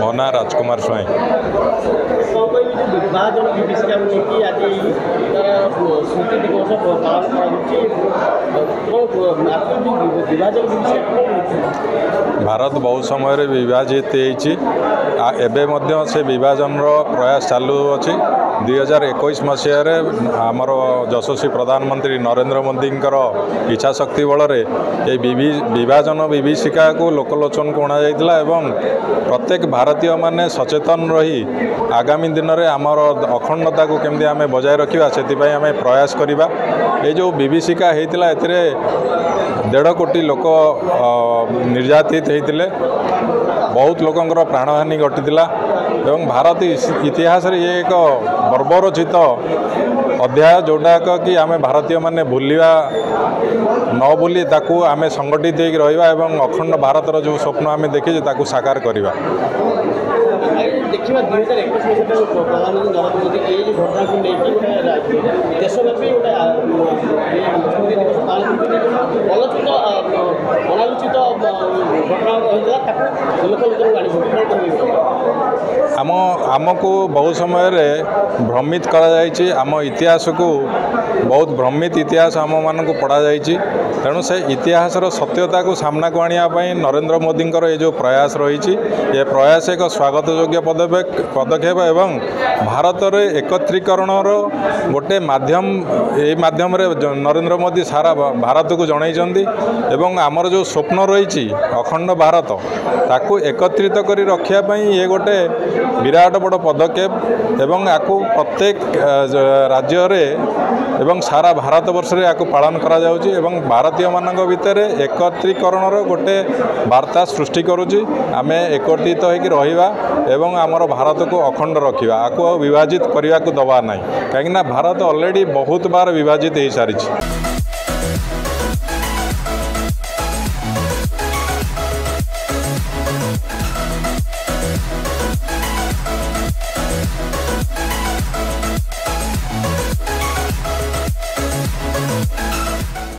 मो ना राजकुमार स्वाई। भारत बहुत समय विभाजित एबे से विभाजन प्रयास चालू अच्छी 2021 मसीह आमर यशस्वी प्रधानमंत्री नरेंद्र मोदी इच्छा शक्ति बल विभाजन विभीषिका को लोकलोचन को अणाइला एवं प्रत्येक भारतीय माने सचेतन रही आगामी दिन में आमर अखंडता को केमती आम बजाय रखा से आम प्रयास करवा। ये जो विभीषिका होता है 1.5 कोटी लोक निर्यातित होते बहुत लोकंर प्राणहानि घटीला एवं भारत इतिहास रे ये एक बर्बरचित अध्याय जोटाक कि आम भारतीय माने भूलिया न भूली ताकू आम संगठित रहिबा एवं अखंड भारतर जो स्वप्न आम देखी ताकू साकार करवा। देखिए 2021 प्रधानमंत्री नरेंद्र मोदी ये जो घटना को लेकिन देशव्यापी गोटे अनालोचित घटना आमको बहुत समय भ्रमित कर आम इतिहास को बहुत भ्रमित इतिहास आम मान पढ़ा जाइए तेणु से इतिहास सत्यता को सामना को आने नरेंद्र मोदी ये जो प्रयास रही ये प्रयास एक स्वागत योग्य पदक्षेप एवं भारत रे एकत्रीकरण गोटे माध्यम ये माध्यम नरेंद्र मोदी सारा भारत को जनई एवं आमर जो स्वप्न रही अखंड भारत ताकू एकत्रित करी रखापी ये गोटे विराट बड़ पदक्षेप एवं आपको प्रत्येक राज्य रे एवं सारा भारत वर्ष रे आपको पालन करा जाउची एवं भारतीय मानक भितर एकत्रीकरण गोटे वार्ता सृष्टि करुची आमे एकत्रित होइक रहिबा एवं आमर भारत को अखंड रखिबा आपको विभाजित करने को दबा नहीं कहीं भारत ऑलरेडी बहुत बार विभाजित हो सारी।